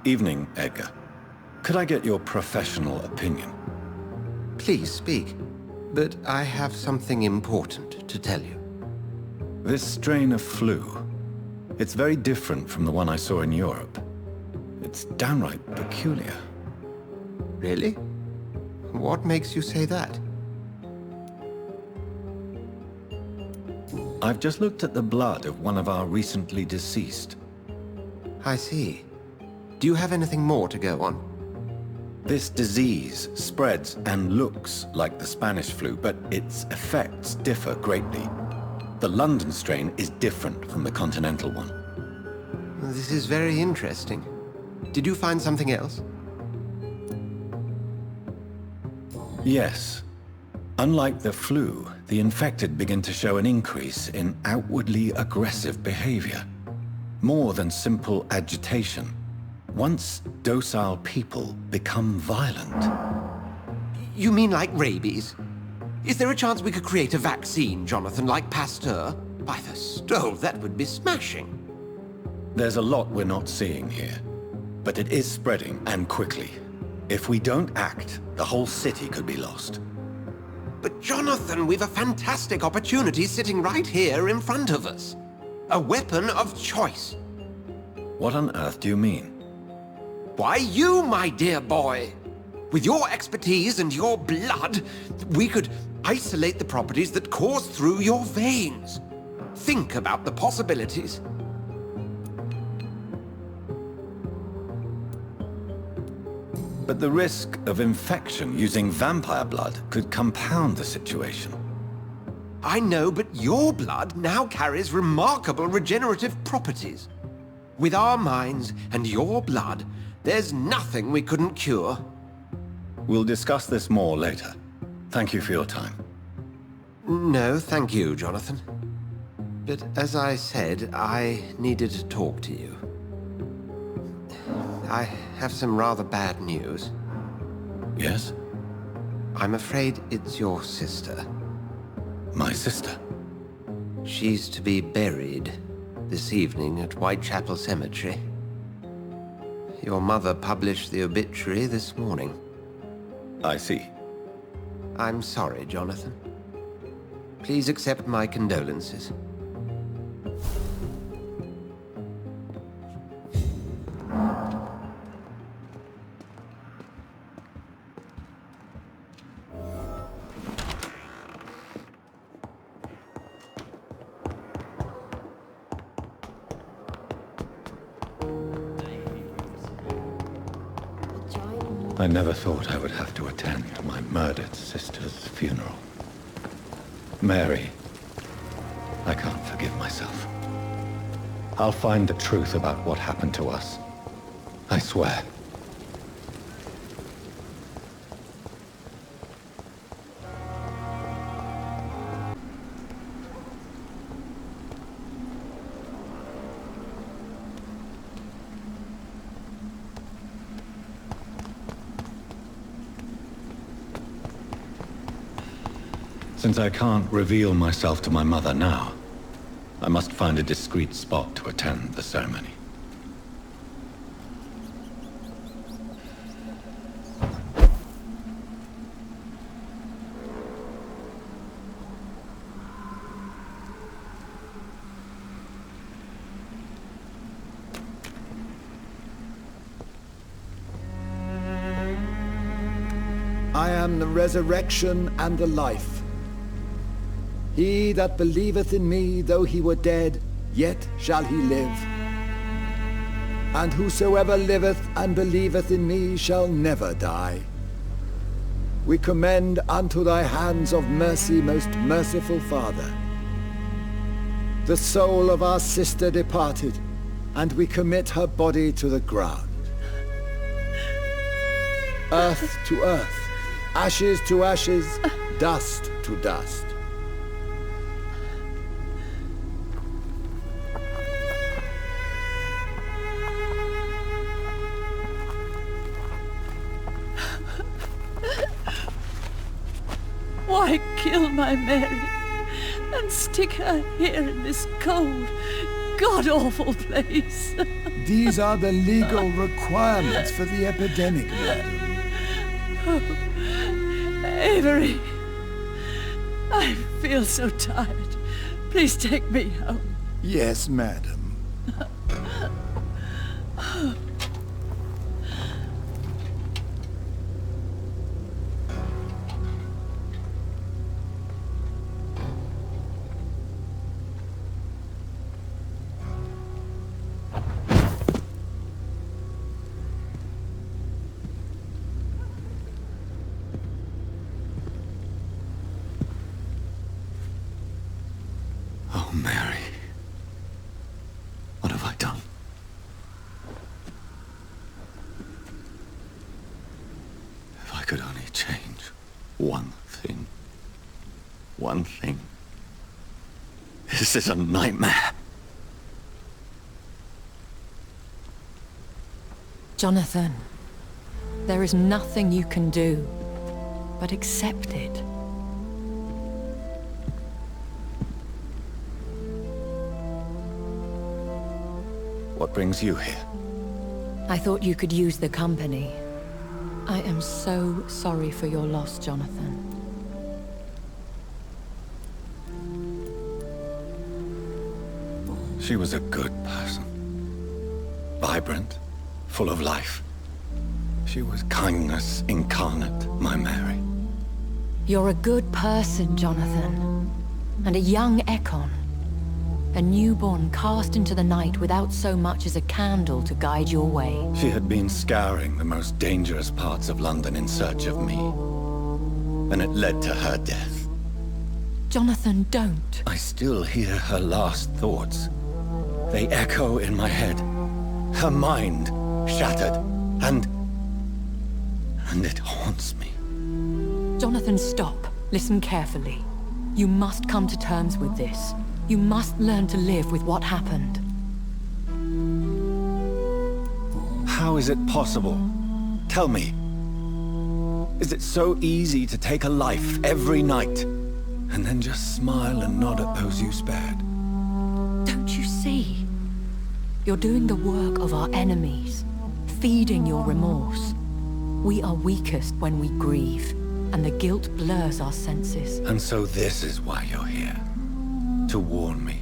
Evening, Edgar. Could I get your professional opinion? Please speak, but I have something important to tell you. This strain of flu, it's very different from the one I saw in Europe. It's downright peculiar. Really? What makes you say that? I've just looked at the blood of one of our recently deceased. I see. Do you have anything more to go on? This disease spreads and looks like the Spanish flu, but its effects differ greatly. The London strain is different from the continental one. This is very interesting. Did you find something else? Yes. Unlike the flu, the infected begin to show an increase in outwardly aggressive behavior. More than simple agitation. Once docile people become violent. You mean like rabies? Is there a chance we could create a vaccine, Jonathan, like Pasteur? By the stove, that would be smashing. There's a lot we're not seeing here. But it is spreading, and quickly. If we don't act, the whole city could be lost. But Jonathan, we've a fantastic opportunity sitting right here in front of us. A weapon of choice. What on earth do you mean? Why, you, my dear boy. With your expertise and your blood, we could isolate the properties that course through your veins. Think about the possibilities. But the risk of infection using vampire blood could compound the situation. I know, but your blood now carries remarkable regenerative properties. With our minds and your blood, there's nothing we couldn't cure. We'll discuss this more later. Thank you for your time. No, thank you, Jonathan. But as I said, I needed to talk to you. I have some rather bad news. Yes? I'm afraid it's your sister. My sister? She's to be buried this evening at Whitechapel Cemetery. Your mother published the obituary this morning. I see. I'm sorry, Jonathan. Please accept my condolences. I never thought I would have to attend my murdered sister's funeral. Mary, I can't forgive myself. I'll find the truth about what happened to us. I swear. Since I can't reveal myself to my mother now, I must find a discreet spot to attend the ceremony. I am the resurrection and the life. He that believeth in me, though he were dead, yet shall he live. And whosoever liveth and believeth in me shall never die. We commend unto thy hands of mercy, most merciful Father, the soul of our sister departed, and we commit her body to the ground. Earth to earth, ashes to ashes, dust to dust. Why kill my Mary and stick her here in this cold, god-awful place. These are the legal requirements for the epidemic, madam. Avery, I feel so tired. Please take me home. Yes, madam. Oh, Mary. What have I done? If I could only change one thing. One thing. This is a nightmare. Jonathan, there is nothing you can do but accept it. What brings you here? I thought you could use the company. I am so sorry for your loss, Jonathan. She was a good person. Vibrant, full of life. She was kindness incarnate, my Mary. You're a good person, Jonathan. And a young Ekon. A newborn cast into the night without so much as a candle to guide your way. She had been scouring the most dangerous parts of London in search of me. And it led to her death. Jonathan, don't. I still hear her last thoughts. They echo in my head. Her mind shattered, and it haunts me. Jonathan, stop. Listen carefully. You must come to terms with this. You must learn to live with what happened. How is it possible? Tell me. Is it so easy to take a life every night, and then just smile and nod at those you spared? Don't you see? You're doing the work of our enemies, feeding your remorse. We are weakest when we grieve, and the guilt blurs our senses. And so this is why you're here. To warn me.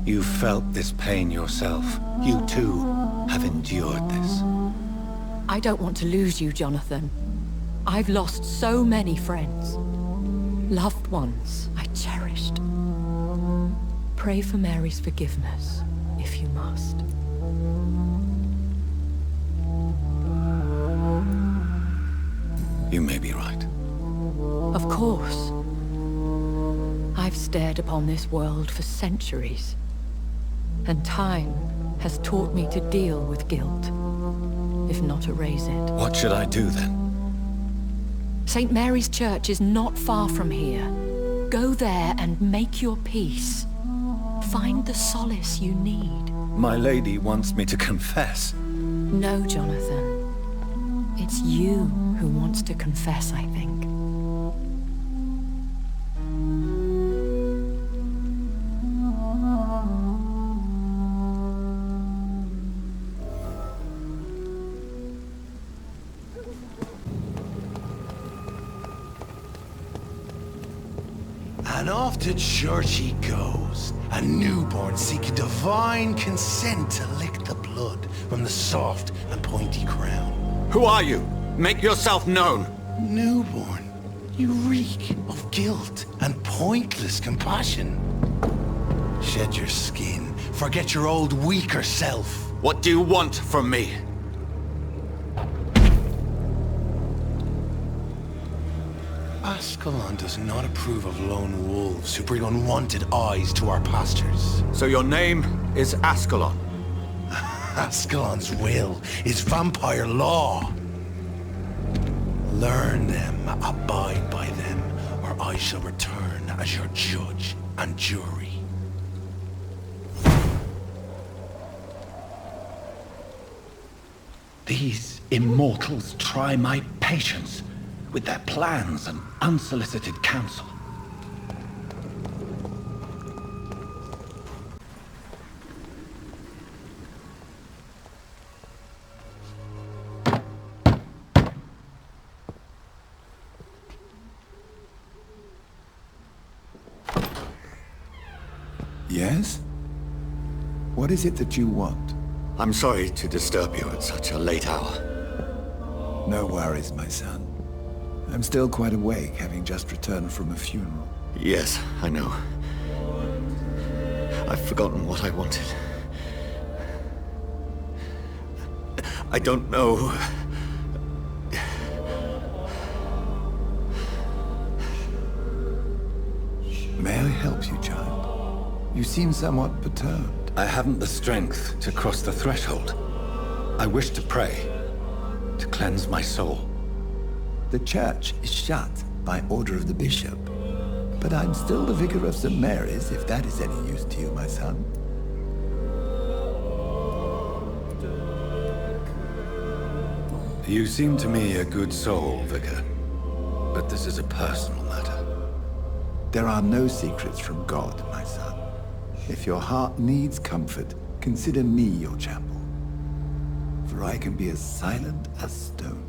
You've felt this pain yourself. You too have endured this. I don't want to lose you, Jonathan. I've lost so many friends. Loved ones I cherished. Pray for Mary's forgiveness, if you must. You may be right. Of course. I've stared upon this world for centuries, and time has taught me to deal with guilt, if not erase it. What should I do then? St. Mary's Church is not far from here. Go there and make your peace. Find the solace you need. My lady wants me to confess. No, Jonathan. It's you who wants to confess, I think. And off to church he goes, a newborn seeking divine consent to lick the blood from the soft and pointy crown. Who are you? Make yourself known. Newborn, you reek of guilt and pointless compassion. Shed your skin, forget your old weaker self. What do you want from me? Ascalon does not approve of lone wolves who bring unwanted eyes to our pastures. So your name is Ascalon? Ascalon's will is vampire law. Learn them, abide by them, or I shall return as your judge and jury. These immortals try my patience with their plans and unsolicited counsel. Yes? What is it that you want? I'm sorry to disturb you at such a late hour. No worries, my son. I'm still quite awake, having just returned from a funeral. Yes, I know. I've forgotten what I wanted. I don't know. May I help you, child? You seem somewhat perturbed. I haven't the strength to cross the threshold. I wish to pray, to cleanse my soul. The church is shut by order of the bishop. But I'm still the vicar of St. Mary's, if that is any use to you, my son. You seem to me a good soul, Vicar. But this is a personal matter. There are no secrets from God, my son. If your heart needs comfort, consider me your chapel. For I can be as silent as stone.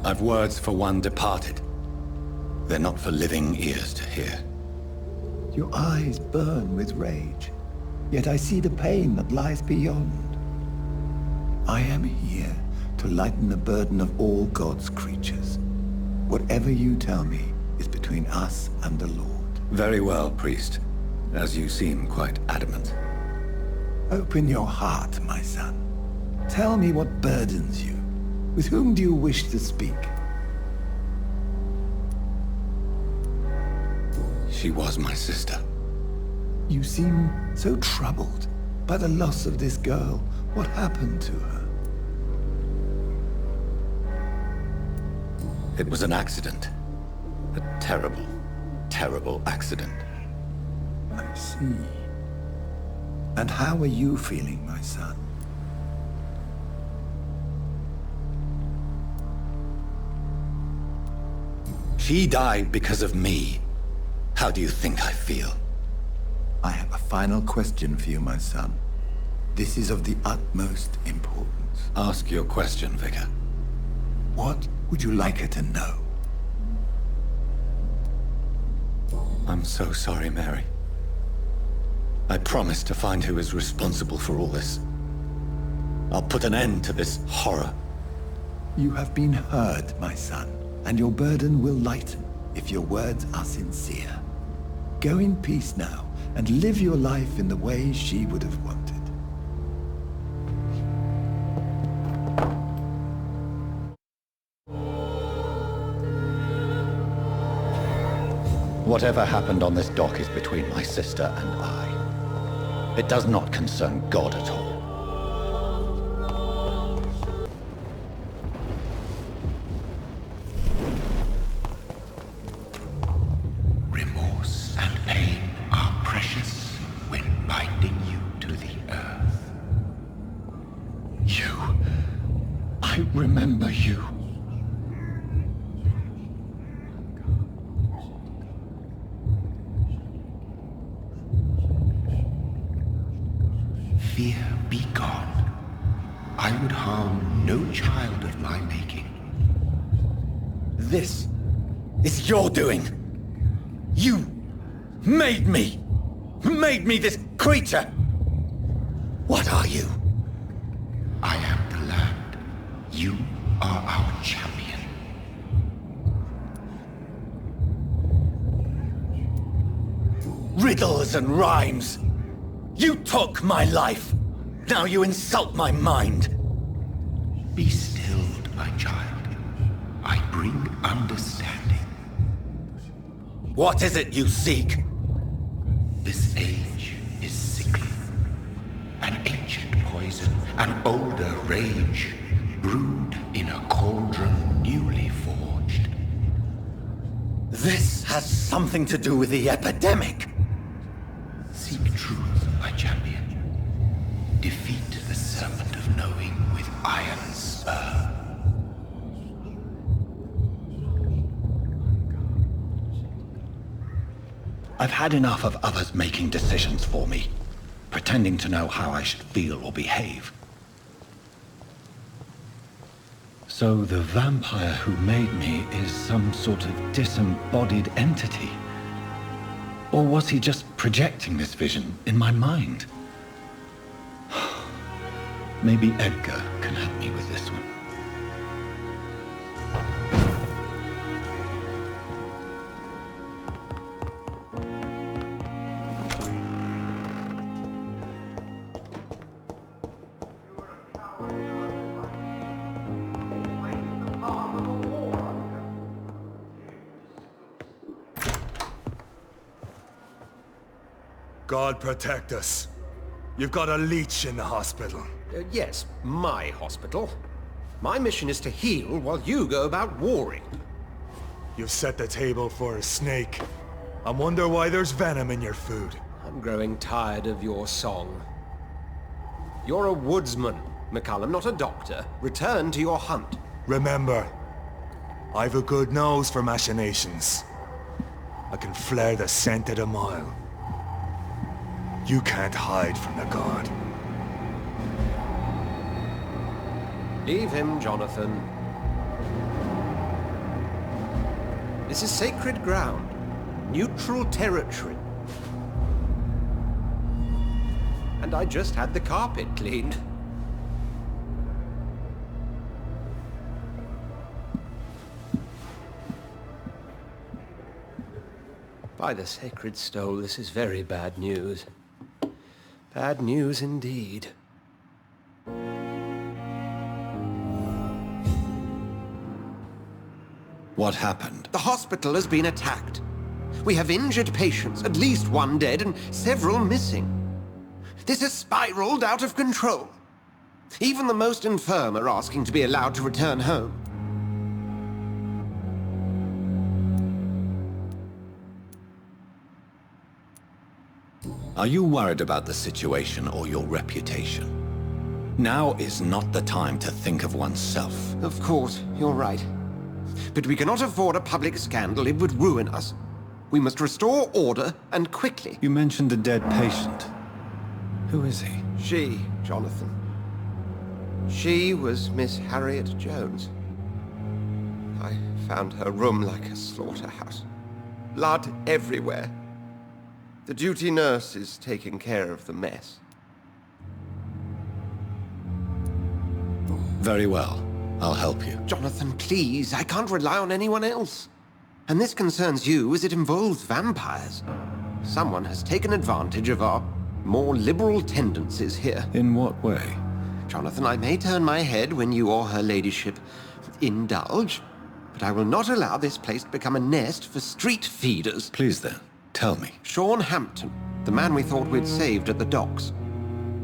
I've words for one departed. They're not for living ears to hear. Your eyes burn with rage, yet I see the pain that lies beyond. I am here to lighten the burden of all God's creatures. Whatever you tell me is between us and the Lord. Very well, priest. As you seem quite adamant. Open your heart, my son. Tell me what burdens you. With whom do you wish to speak? She was my sister. You seem so troubled by the loss of this girl. What happened to her? It was an accident. A terrible, terrible accident. I see. And how are you feeling, my son? She died because of me. How do you think I feel? I have a final question for you, my son. This is of the utmost importance. Ask your question, Vicar. What would you like her to know? I'm so sorry, Mary. I promise to find who is responsible for all this. I'll put an end to this horror. You have been heard, my son, and your burden will lighten if your words are sincere. Go in peace now, and live your life in the way she would have wanted. Whatever happened on this dock is between my sister and I. It does not concern God at all. Remorse and pain are precious when binding you to the earth. You. I remember you. Fear be gone. I would harm no child of my making. This is your doing. You made me this creature. What are you? I am the land. You are our champion. Riddles and rhymes. You took my life. Now you insult my mind. Be stilled, my child. I bring understanding. What is it you seek? This age is sickly. An ancient poison, an older rage, brewed in a cauldron newly forged. This has something to do with the epidemic. Seek truth, my champion. Defeat the serpent of knowing with iron spur. I've had enough of others making decisions for me, pretending to know how I should feel or behave. So the vampire who made me is some sort of disembodied entity? Or was he just projecting this vision in my mind? Maybe Edgar can help me with this one. God protect us. You've got a leech in the hospital. Yes, my hospital. My mission is to heal while you go about warring. You've set the table for a snake. I wonder why there's venom in your food. I'm growing tired of your song. You're a woodsman, McCullum, not a doctor. Return to your hunt. Remember, I've a good nose for machinations. I can flare the scent at a mile. You can't hide from the god. Leave him, Jonathan. This is sacred ground. Neutral territory. And I just had the carpet cleaned. By the sacred stole, this is very bad news. Bad news indeed. What happened? The hospital has been attacked. We have injured patients, at least one dead and several missing. This has spiraled out of control. Even the most infirm are asking to be allowed to return home. Are you worried about the situation or your reputation? Now is not the time to think of oneself. Of course, you're right. But we cannot afford a public scandal. It would ruin us. We must restore order, and quickly. You mentioned a dead patient. Who is he? She, Jonathan. She was Miss Harriet Jones. I found her room like a slaughterhouse. Blood everywhere. The duty nurse is taking care of the mess. Very well. I'll help you. Jonathan, please. I can't rely on anyone else. And this concerns you as it involves vampires. Someone has taken advantage of our more liberal tendencies here. In what way? Jonathan, I may turn my head when you or her ladyship indulge, but I will not allow this place to become a nest for street feeders. Please then, tell me. Sean Hampton, the man we thought we'd saved at the docks.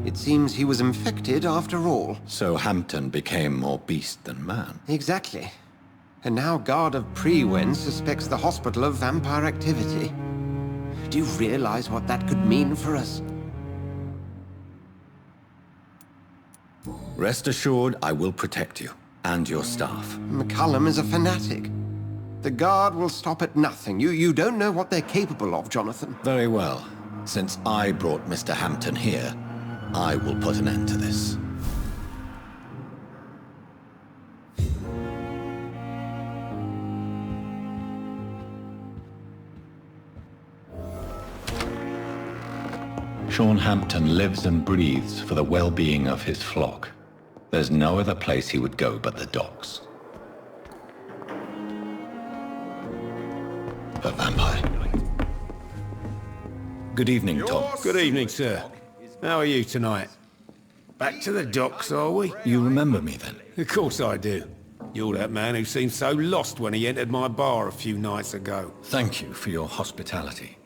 It seems he was infected after all. So Hampton became more beast than man. Exactly. And now Guard of Prewen suspects the hospital of vampire activity. Do you realize what that could mean for us? Rest assured, I will protect you and your staff. McCullum is a fanatic. The Guard will stop at nothing. You don't know what they're capable of, Jonathan. Very well. Since I brought Mr. Hampton here, I will put an end to this. Sean Hampton lives and breathes for the well-being of his flock. There's no other place he would go but the docks. A vampire. Good evening, Tom. Good evening, sir. How are you tonight? Back to the docks, are we? You remember me then? Of course I do. You're that man who seemed so lost when he entered my bar a few nights ago. Thank you for your hospitality.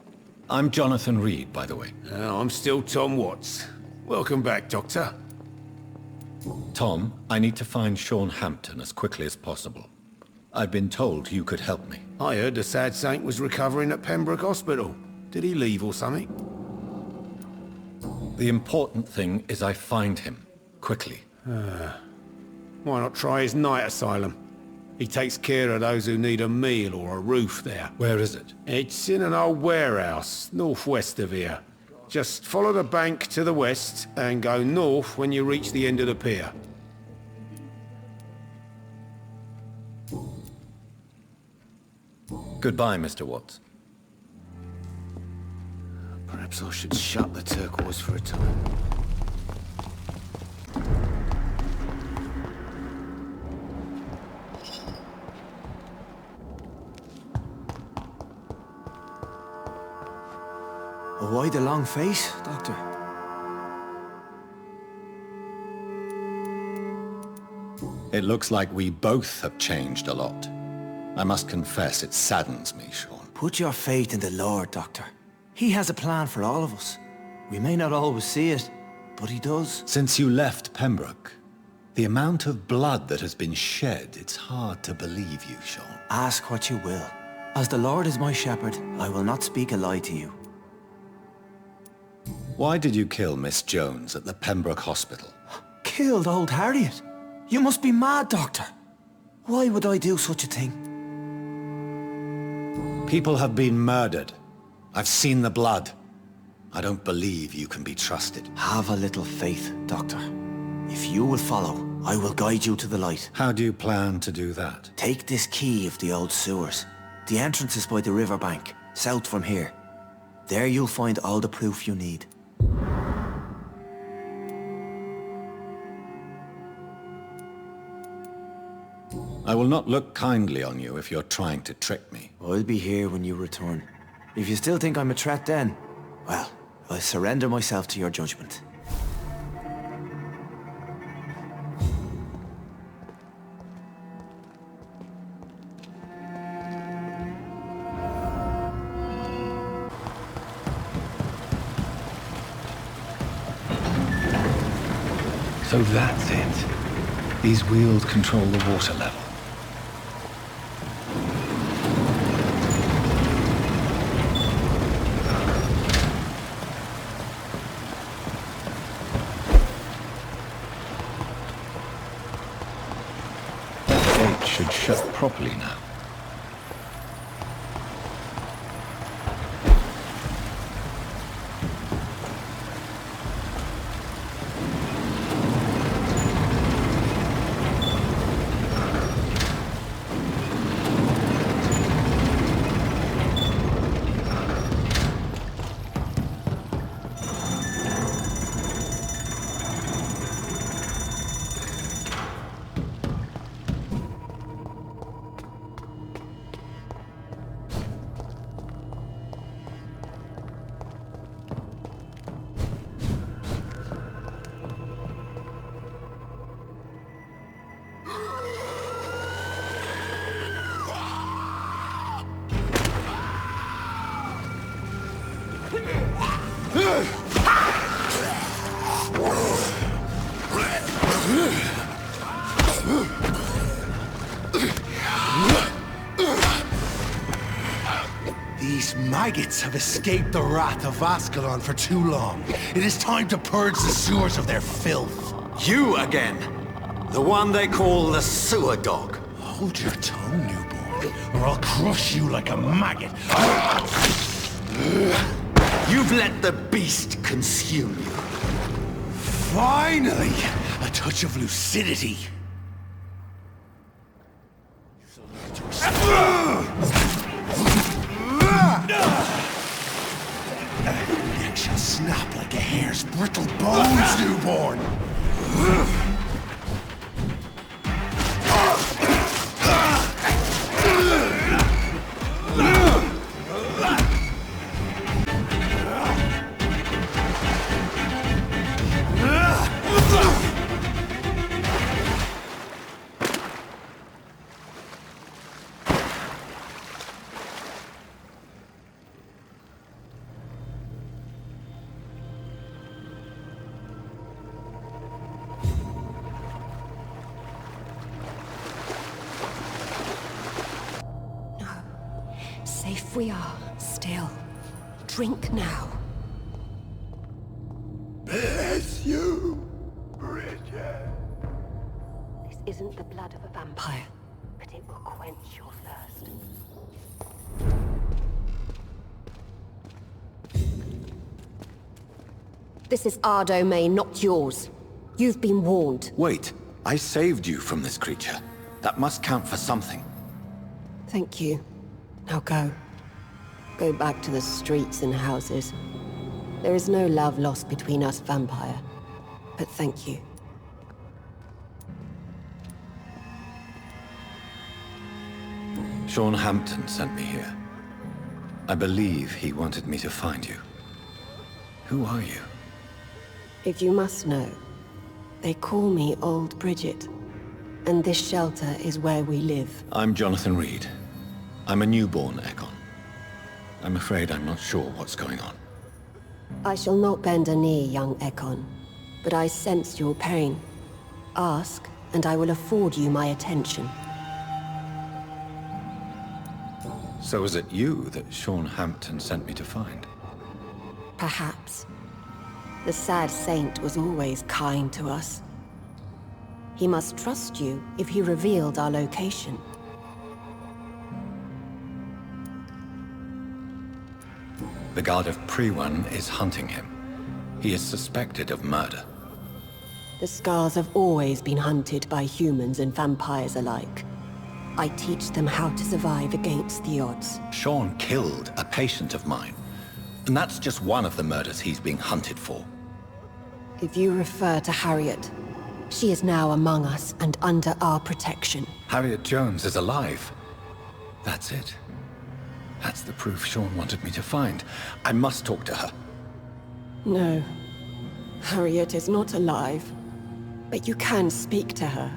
I'm Jonathan Reid, by the way. I'm still Tom Watts. Welcome back, Doctor. Tom, I need to find Sean Hampton as quickly as possible. I've been told you could help me. I heard the sad saint was recovering at Pembroke Hospital. Did he leave or something? The important thing is I find him, quickly. Why not try his night asylum? He takes care of those who need a meal or a roof there. Where is it? It's in an old warehouse, northwest of here. Just follow the bank to the west and go north when you reach the end of the pier. Goodbye, Mr. Watts. Perhaps I should shut the turquoise for a time. Why the long face, Doctor? It looks like we both have changed a lot. I must confess, it saddens me, Sean. Put your faith in the Lord, Doctor. He has a plan for all of us. We may not always see it, but he does. Since you left Pembroke, the amount of blood that has been shed, it's hard to believe you, Sean. Ask what you will. As the Lord is my shepherd, I will not speak a lie to you. Why did you kill Miss Jones at the Pembroke Hospital? Killed old Harriet? You must be mad, Doctor. Why would I do such a thing? People have been murdered. I've seen the blood. I don't believe you can be trusted. Have a little faith, Doctor. If you will follow, I will guide you to the light. How do you plan to do that? Take this key of the old sewers. The entrance is by the riverbank, south from here. There you'll find all the proof you need. I will not look kindly on you if you're trying to trick me. I'll be here when you return. If you still think I'm a threat then, well, I'll surrender myself to your judgment. So that's it. These wheels control the water level. The gate should shut properly now. These maggots have escaped the wrath of Ascalon for too long. It is time to purge the sewers of their filth. You again! The one they call the sewer dog. Hold your tongue, newborn, or I'll crush you like a maggot. You've let the beast consume you. Finally! A touch of lucidity. Neck shall snap like a hare's brittle bones, newborn! Safe we are, still. Drink now. Bless you, Bridget. This isn't the blood of a vampire, but it will quench your thirst. This is our domain, not yours. You've been warned. Wait, I saved you from this creature. That must count for something. Thank you. Now go. Go back to the streets and houses. There is no love lost between us, Vampire. But thank you. Sean Hampton sent me here. I believe he wanted me to find you. Who are you? If you must know, they call me Old Bridget. And this shelter is where we live. I'm Jonathan Reid. I'm a newborn Ekon. I'm afraid I'm not sure what's going on. I shall not bend a knee, young Ekon. But I sense your pain. Ask, and I will afford you my attention. So is it you that Sean Hampton sent me to find? Perhaps. The sad saint was always kind to us. He must trust you if he revealed our location. The God of Pre-One is hunting him. He is suspected of murder. The Scars have always been hunted by humans and vampires alike. I teach them how to survive against the odds. Sean killed a patient of mine. And that's just one of the murders he's being hunted for. If you refer to Harriet, she is now among us and under our protection. Harriet Jones is alive. That's it. That's the proof Sean wanted me to find. I must talk to her. No. Harriet is not alive. But you can speak to her.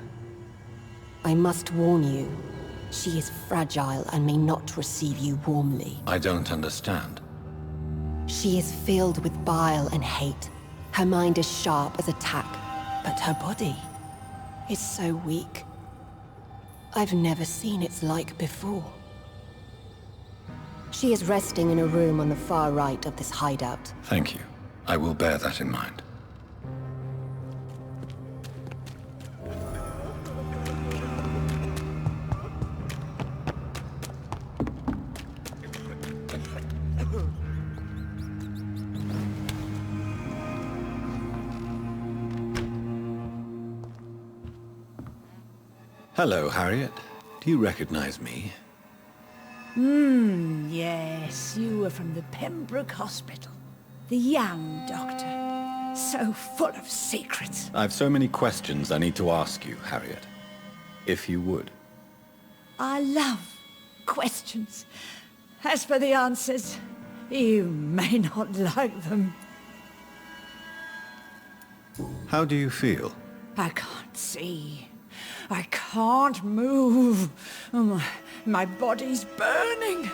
I must warn you. She is fragile and may not receive you warmly. I don't understand. She is filled with bile and hate. Her mind is sharp as a tack, but her body is so weak. I've never seen its like before. She is resting in a room on the far right of this hideout. Thank you. I will bear that in mind. Hello, Harriet. Do you recognize me? Yes, you were from the Pembroke Hospital. The young doctor. So full of secrets. I've so many questions I need to ask you, Harriet. If you would. I love questions. As for the answers, you may not like them. How do you feel? I can't see. I can't move. My body's burning.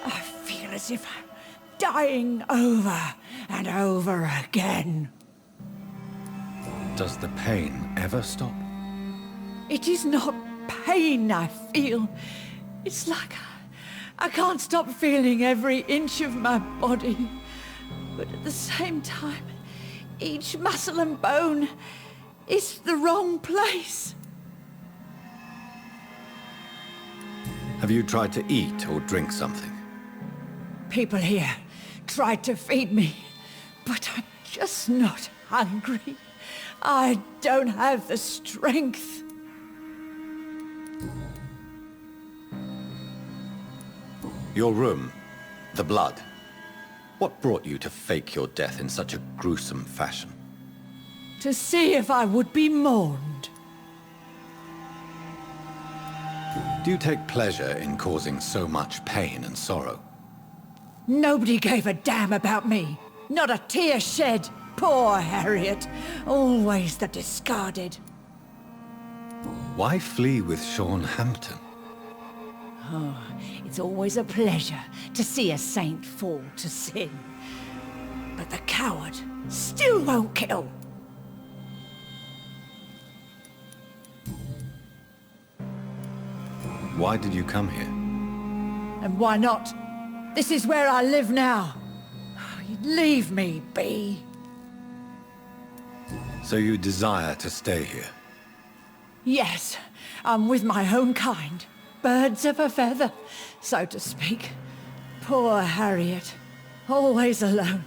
I feel as if I'm dying over and over again. Does the pain ever stop? It is not pain I feel. It's like I can't stop feeling every inch of my body. But at the same time, each muscle and bone is the wrong place. Have you tried to eat or drink something? People here tried to feed me, but I'm just not hungry. I don't have the strength. Your room, the blood. What brought you to fake your death in such a gruesome fashion? To see if I would be mourned. Do you take pleasure in causing so much pain and sorrow? Nobody gave a damn about me. Not a tear shed. Poor Harriet. Always the discarded. Why flee with Sean Hampton? Oh, it's always a pleasure to see a saint fall to sin. But the coward still won't kill. Why did you come here? And why not? This is where I live now. Leave me be. So you desire to stay here? Yes, I'm with my own kind. Birds of a feather, so to speak. Poor Harriet, always alone.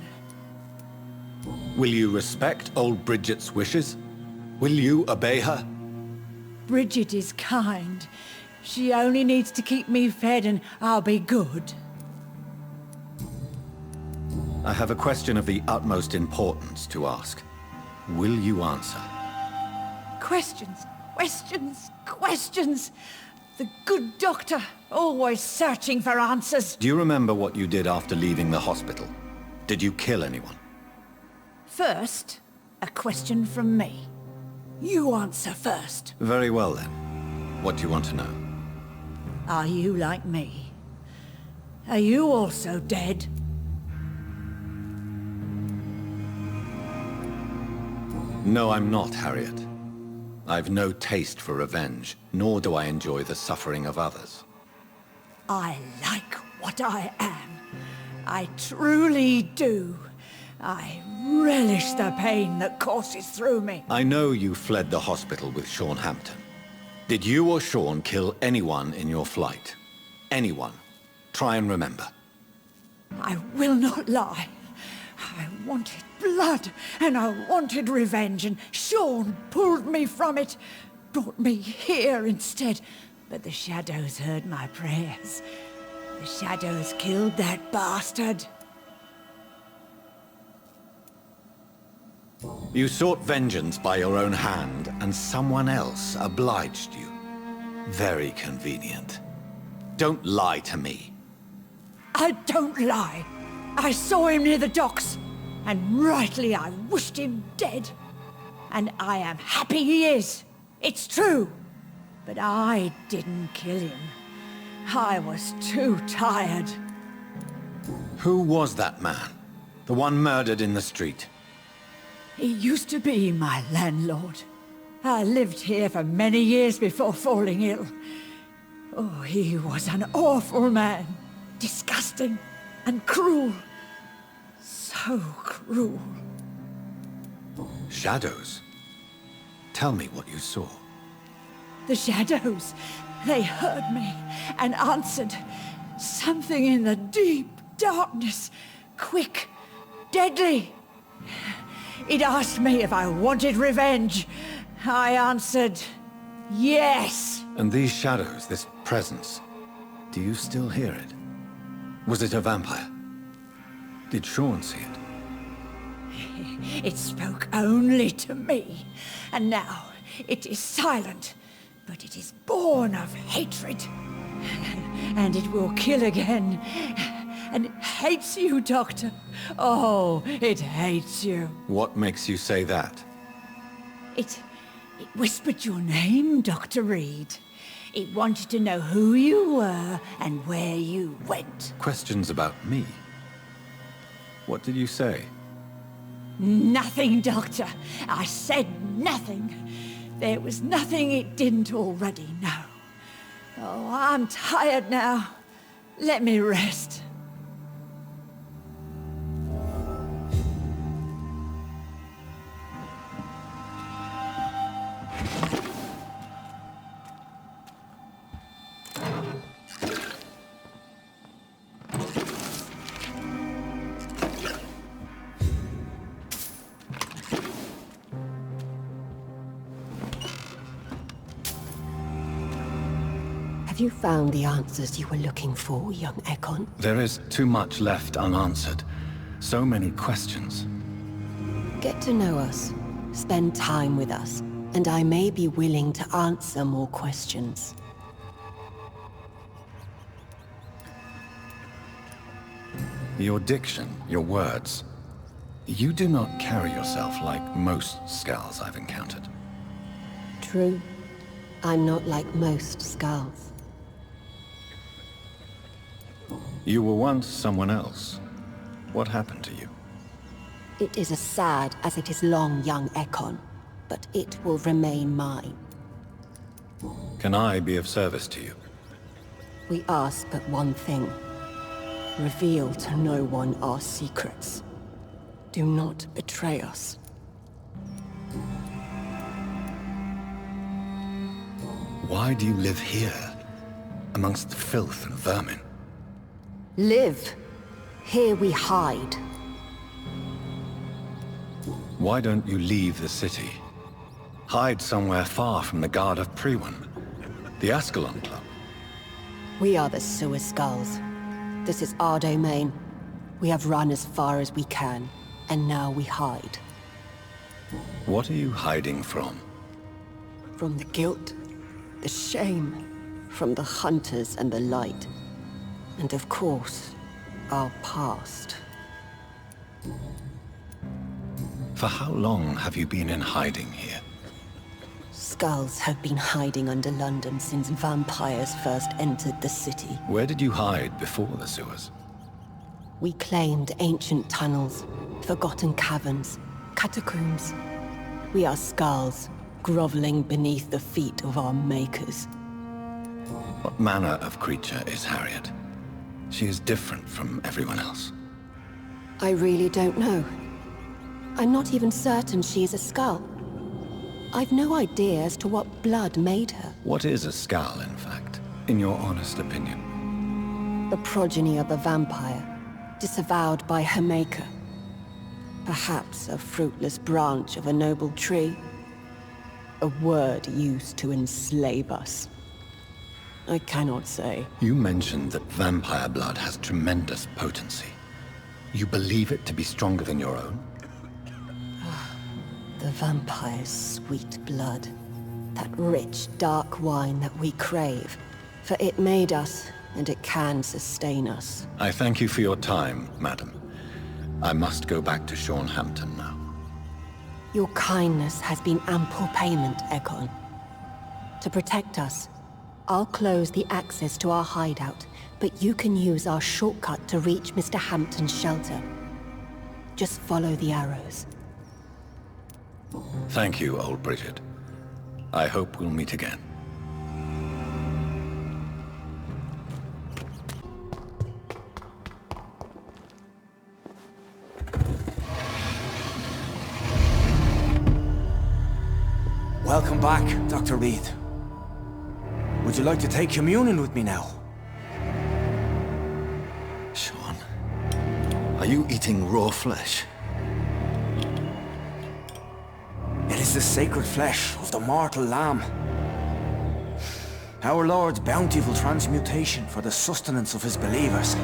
Will you respect old Bridget's wishes? Will you obey her? Bridget is kind. She only needs to keep me fed and I'll be good. I have a question of the utmost importance to ask. Will you answer? Questions, questions, questions. The good doctor, always searching for answers. Do you remember what you did after leaving the hospital? Did you kill anyone? First, a question from me. You answer first. Very well then. What do you want to know? Are you like me? Are you also dead? No, I'm not, Harriet. I've no taste for revenge, nor do I enjoy the suffering of others. I like what I am. I truly do. I relish the pain that courses through me. I know you fled the hospital with Sean Hampton. Did you or Sean kill anyone in your flight? Anyone? Try and remember. I will not lie. I wanted blood, and I wanted revenge, and Sean pulled me from it, brought me here instead. But the shadows heard my prayers. The shadows killed that bastard. You sought vengeance by your own hand, and someone else obliged you. Very convenient. Don't lie to me. I don't lie. I saw him near the docks, and rightly I wished him dead. And I am happy he is. It's true. But I didn't kill him. I was too tired. Who was that man? The one murdered in the street? He used to be my landlord. I lived here for many years before falling ill. Oh, he was an awful man. Disgusting and cruel. So cruel. Shadows? Tell me what you saw. The shadows, they heard me and answered. Something in the deep darkness. Quick, deadly. It asked me if I wanted revenge. I answered, yes. And these shadows, this presence, do you still hear it? Was it a vampire? Did Sean see it? It spoke only to me, and now it is silent, but it is born of hatred. And it will kill again. And it hates you, Doctor. Oh, it hates you. What makes you say that? It whispered your name, Dr. Reid. It wanted to know who you were and where you went. Questions about me? What did you say? Nothing, Doctor. I said nothing. There was nothing it didn't already know. Oh, I'm tired now. Let me rest. Have you found the answers you were looking for, young Ekon? There is too much left unanswered. So many questions. Get to know us. Spend time with us. And I may be willing to answer more questions. Your diction, your words. You do not carry yourself like most Skulls I've encountered. True. I'm not like most Skulls. You were once someone else. What happened to you? It is as sad as it is long, young Ekon, but it will remain mine. Can I be of service to you? We ask but one thing. Reveal to no one our secrets. Do not betray us. Why do you live here, amongst the filth and vermin? Live. Here we hide. Why don't you leave the city? Hide somewhere far from the Guard of Priwen, the Ascalon Club. We are the sewer skulls. This is our domain. We have run as far as we can, and now we hide. What are you hiding from? From the guilt, the shame, from the hunters and the light. And of course, our past. For how long have you been in hiding here? Skulls have been hiding under London since vampires first entered the city. Where did you hide before the sewers? We claimed ancient tunnels, forgotten caverns, catacombs. We are skulls, groveling beneath the feet of our makers. What manner of creature is Harriet? She is different from everyone else. I really don't know. I'm not even certain she is a skull. I've no idea as to what blood made her. What is a skull, in fact, in your honest opinion? The progeny of a vampire, disavowed by her maker. Perhaps a fruitless branch of a noble tree. A word used to enslave us. I cannot say. You mentioned that vampire blood has tremendous potency. You believe it to be stronger than your own? The vampire's sweet blood. That rich, dark wine that we crave. For it made us, and it can sustain us. I thank you for your time, madam. I must go back to Hampton now. Your kindness has been ample payment, Egon. To protect us, I'll close the access to our hideout, but you can use our shortcut to reach Mr. Hampton's shelter. Just follow the arrows. Thank you, old Bridget. I hope we'll meet again. Welcome back, Dr. Reid. Would you like to take communion with me now? Sean, are you eating raw flesh? It is the sacred flesh of the mortal lamb. Our Lord's bountiful transmutation for the sustenance of his believers.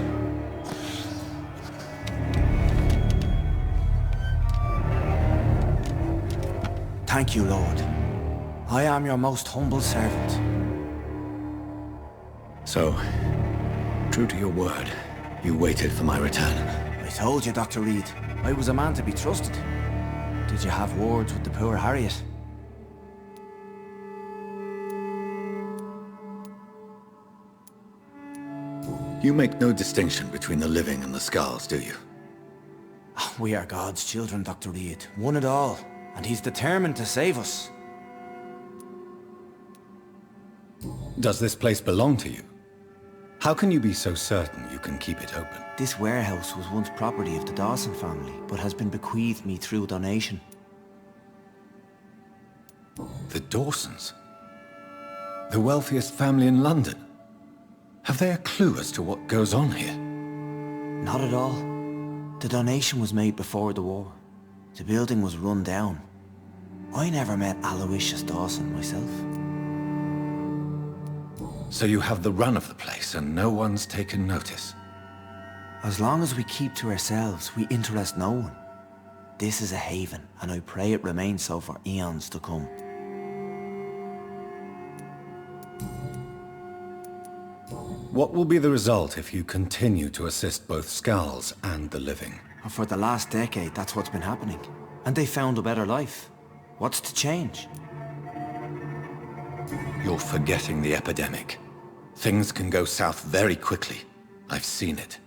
Thank you, Lord. I am your most humble servant. So, true to your word, you waited for my return. I told you, Dr. Reid, I was a man to be trusted. Did you have words with the poor Harriet? You make no distinction between the living and the skulls, do you? We are God's children, Dr. Reid. One and all. And he's determined to save us. Does this place belong to you? How can you be so certain you can keep it open? This warehouse was once property of the Dawson family, but has been bequeathed me through donation. The Dawsons? The wealthiest family in London? Have they a clue as to what goes on here? Not at all. The donation was made before the war. The building was run down. I never met Aloysius Dawson myself. So you have the run of the place and no one's taken notice? As long as we keep to ourselves, we interest no one. This is a haven, and I pray it remains so for eons to come. What will be the result if you continue to assist both skulls and the living? For the last decade, that's what's been happening. And they found a better life. What's to change? You're forgetting the epidemic. Things can go south very quickly. I've seen it.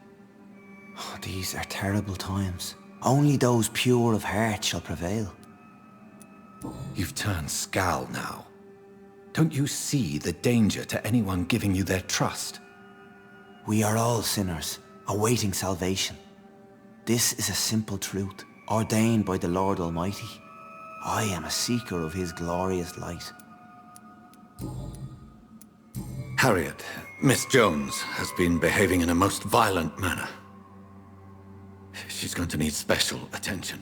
Oh, these are terrible times. Only those pure of heart shall prevail. You've turned Skal now. Don't you see the danger to anyone giving you their trust? We are all sinners, awaiting salvation. This is a simple truth, ordained by the Lord Almighty. I am a seeker of his glorious light. Harriet, Miss Jones, has been behaving in a most violent manner. She's going to need special attention.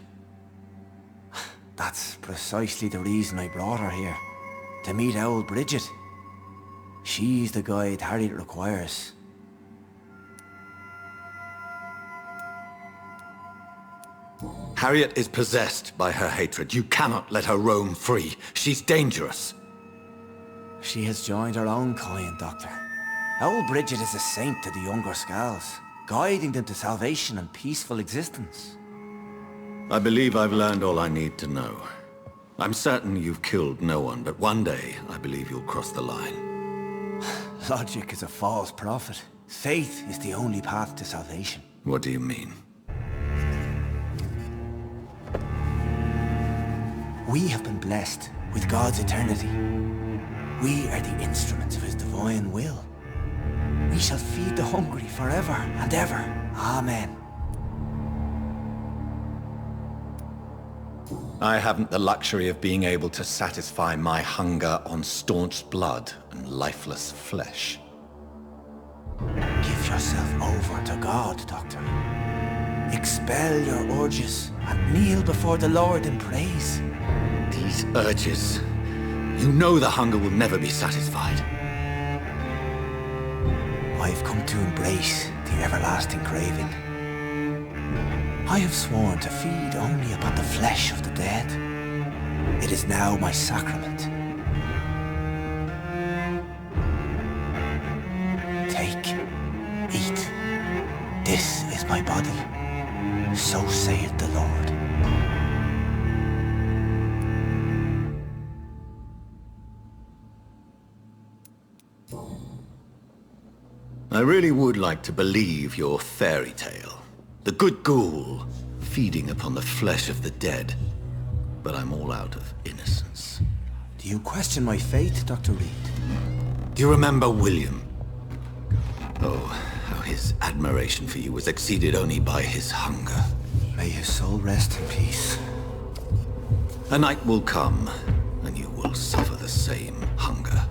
That's precisely the reason I brought her here. To meet old Bridget. She's the guide Harriet requires. Harriet is possessed by her hatred. You cannot let her roam free. She's dangerous. She has joined her own kind, Doctor. Old Bridget is a saint to the younger Scals, guiding them to salvation and peaceful existence. I believe I've learned all I need to know. I'm certain you've killed no one, but one day I believe you'll cross the line. Logic is a false prophet. Faith is the only path to salvation. What do you mean? We have been blessed with God's eternity. We are the instruments of his divine will. We shall feed the hungry forever and ever. Amen. I haven't the luxury of being able to satisfy my hunger on staunched blood and lifeless flesh. Give yourself over to God, Doctor. Expel your urges and kneel before the Lord in praise. These urges. You know the hunger will never be satisfied. I've come to embrace the everlasting craving. I have sworn to feed only upon the flesh of the dead. It is now my sacrament. Take, eat. This is my body. So saith the Lord. I really would like to believe your fairy tale. The good ghoul feeding upon the flesh of the dead. But I'm all out of innocence. Do you question my faith, Dr. Reid? Do you remember William? Oh, how his admiration for you was exceeded only by his hunger. May his soul rest in peace. A night will come, and you will suffer the same hunger.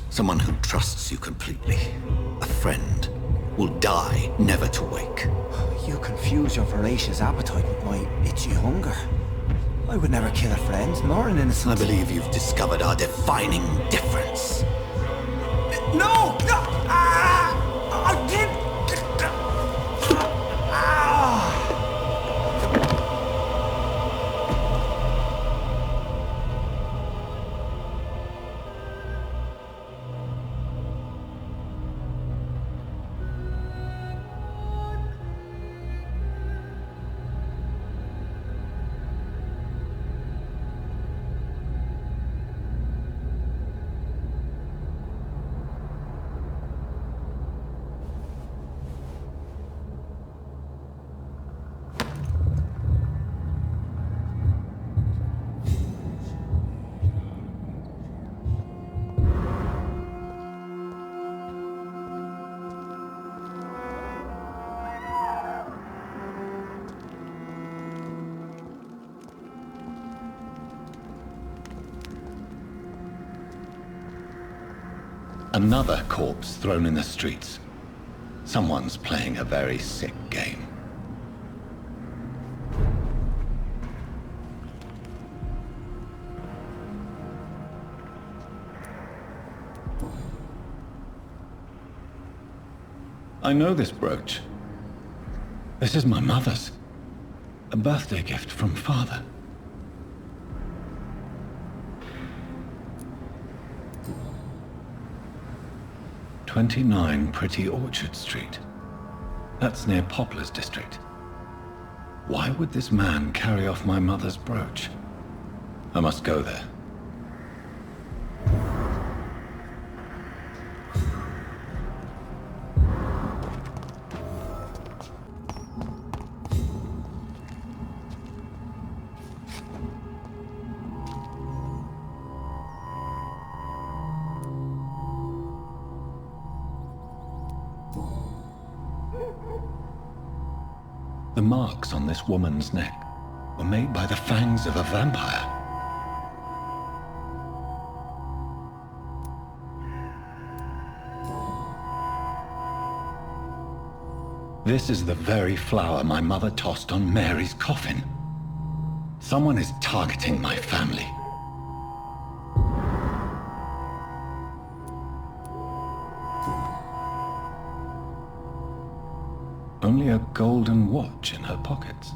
Someone who trusts you completely, a friend, will die never to wake. You confuse your voracious appetite with my itchy hunger. I would never kill a friend, nor an innocent. I believe you've discovered our defining difference. No! No! I didn't! Another corpse thrown in the streets. Someone's playing a very sick game. I know this brooch. This is my mother's. A birthday gift from father. "29 Pretty Orchard Street. That's near Poplar's district. Why would this man carry off my mother's brooch? I must go there. The marks on this woman's neck were made by the fangs of a vampire. This is the very flower my mother tossed on Mary's coffin. Someone is targeting my family. Only a golden watch in her pockets.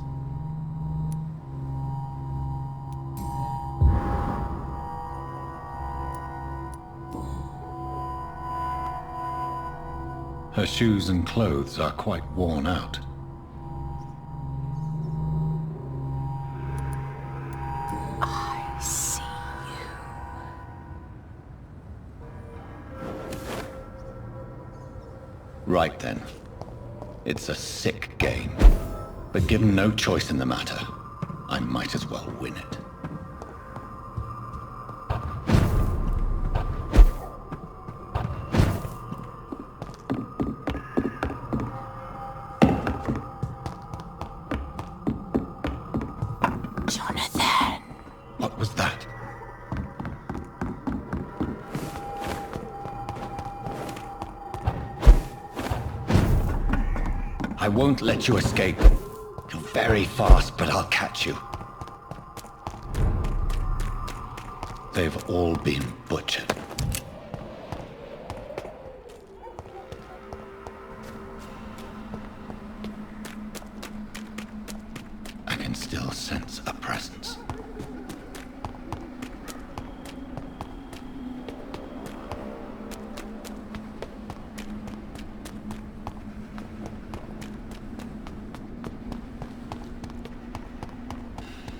Her shoes and clothes are quite worn out. I see you. Right then. It's a sick game. But given no choice in the matter, I might as well win it. Jonathan! What was that? I won't let you escape. You're very fast, but I'll catch you. They've all been butchered. I can still sense a presence.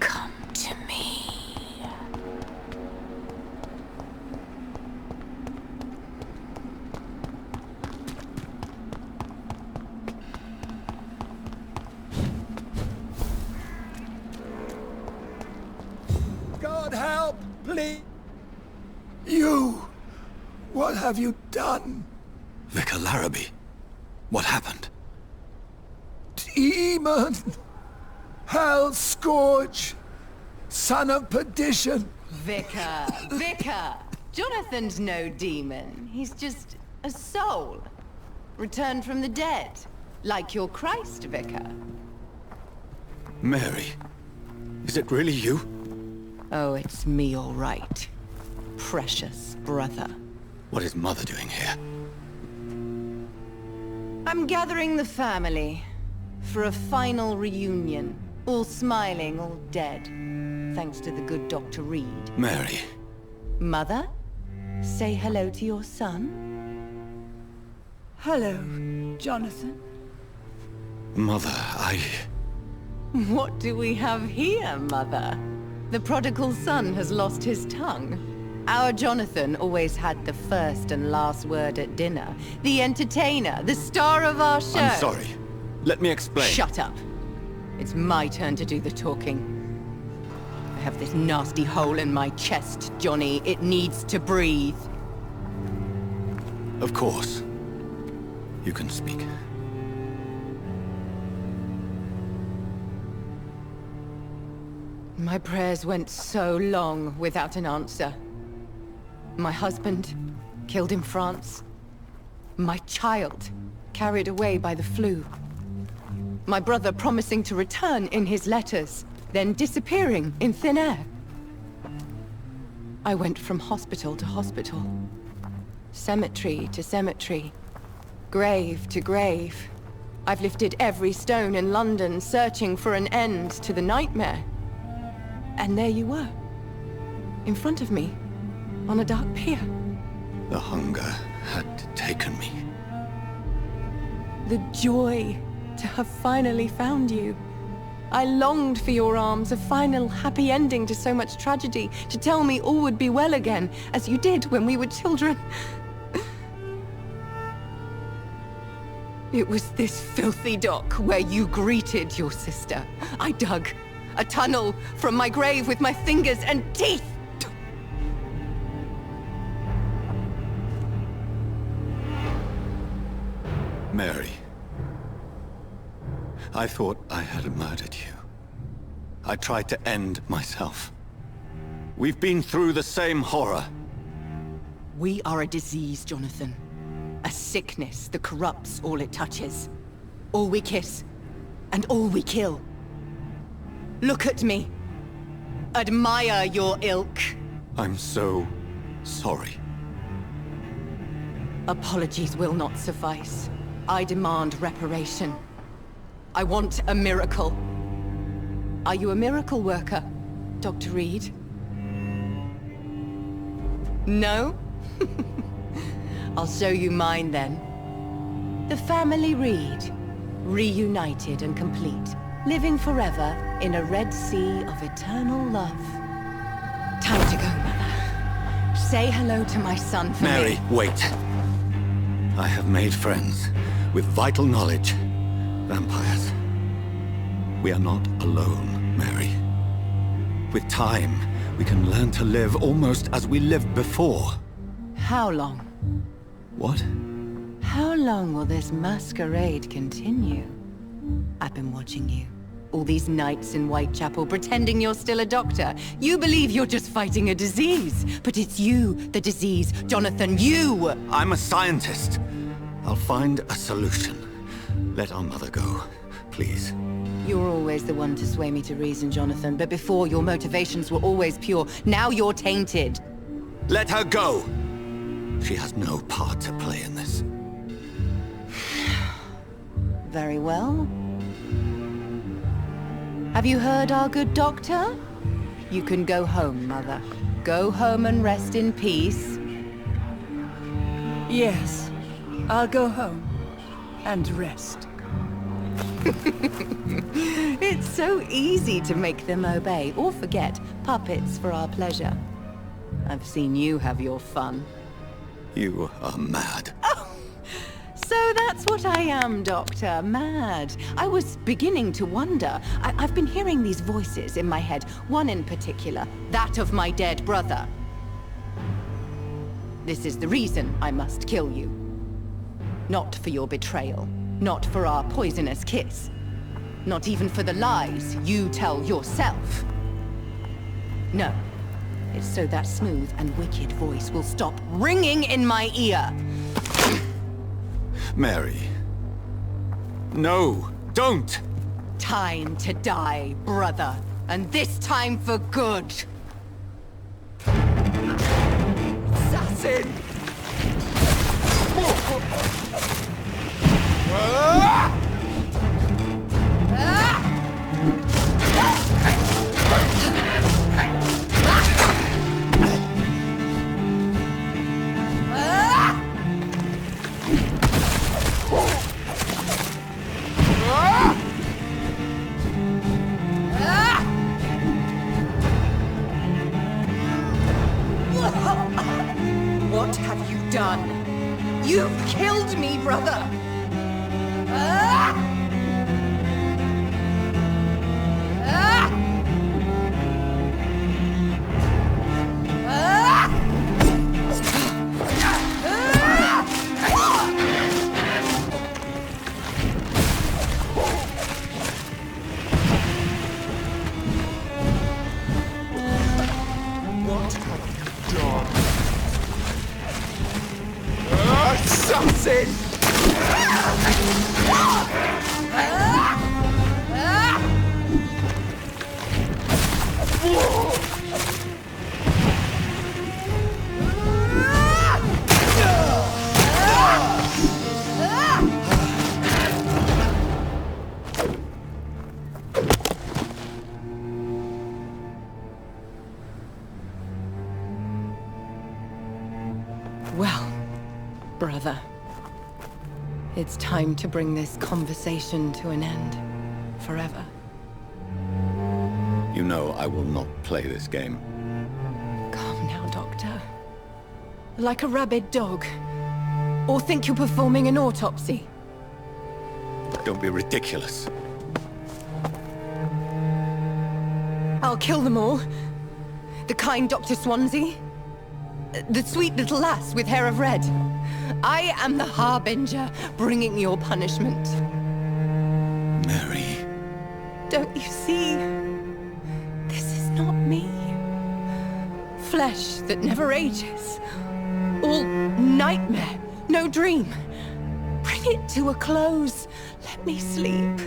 Come to me. God help, please! You! What have you done? Vicar Larrabee, what happened? Demon! Hell scourge! Son of perdition! Vicar! Jonathan's no demon. He's just a soul. Returned from the dead. Like your Christ, Vicar. Mary, is it really you? Oh, it's me, all right. Precious brother. What is Mother doing here? I'm gathering the family for a final reunion. All smiling, all dead. Thanks to the good Dr. Reid. Mary. Mother, say hello to your son. Hello, Jonathan. Mother, What do we have here, Mother? The prodigal son has lost his tongue. Our Jonathan always had the first and last word at dinner. The entertainer, the star of our show. I'm sorry. Let me explain. Shut up. It's my turn to do the talking. I have this nasty hole in my chest, Johnny. It needs to breathe. Of course. You can speak. My prayers went so long without an answer. My husband, killed in France. My child, carried away by the flu. My brother promising to return in his letters, then disappearing in thin air. I went from hospital to hospital. Cemetery to cemetery. Grave to grave. I've lifted every stone in London, searching for an end to the nightmare. And there you were. In front of me. On a dark pier. The hunger had taken me. The joy to have finally found you. I longed for your arms, a final happy ending to so much tragedy, to tell me all would be well again, as you did when we were children. It was this filthy dock where you greeted your sister. I dug a tunnel from my grave with my fingers and teeth. Mary. I thought I had murdered you. I tried to end myself. We've been through the same horror. We are a disease, Jonathan. A sickness that corrupts all it touches. All we kiss, and all we kill. Look at me. Admire your ilk. I'm so sorry. Apologies will not suffice. I demand reparation. I want a miracle. Are you a miracle worker, Dr. Reid? No? I'll show you mine then. The family Reid, reunited and complete, living forever in a red sea of eternal love. Time to go, Mother. Say hello to my son for Mary, me. wait. I have made friends with vital knowledge. Vampires. We are not alone, Mary. With time, we can learn to live almost as we lived before. How long? What? How long will this masquerade continue? I've been watching you. All these nights in Whitechapel pretending you're still a doctor. You believe you're just fighting a disease. But it's you, the disease. Jonathan, you! I'm a scientist. I'll find a solution. Let our mother go, please. You're always the one to sway me to reason, Jonathan. But before, your motivations were always pure. Now you're tainted. Let her go! She has no part to play in this. Very well. Have you heard our good doctor? You can go home, Mother. Go home and rest in peace. Yes, I'll go home and rest. It's so easy to make them obey or forget. Puppets for our pleasure. I've seen you have your fun. You are mad. So that's what I am, Doctor. Mad. I was beginning to wonder. I've been hearing these voices in my head. One in particular. That of my dead brother. This is the reason I must kill you. Not for your betrayal. Not for our poisonous kiss. Not even for the lies you tell yourself. No. It's so that smooth and wicked voice will stop ringing in my ear. Mary. No, don't! Time to die, brother. And this time for good. Assassin! What have you done? You've killed me, brother! What have you done? Assassin! Well, brother. It's time to bring this conversation to an end. Forever. You know I will not play this game. Calm now, Doctor. Like a rabid dog. Or think you're performing an autopsy. Don't be ridiculous. I'll kill them all. The kind Dr. Swansea. The sweet little lass with hair of red. I am the Harbinger, bringing your punishment. Mary. Don't you see? This is not me. Flesh that never ages. All nightmare, no dream. Bring it to a close. Let me sleep.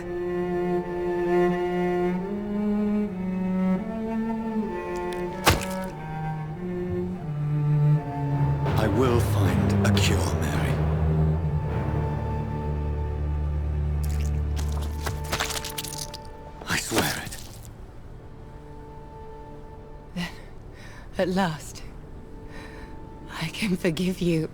I will find a cure, Mary. At last, I can forgive you.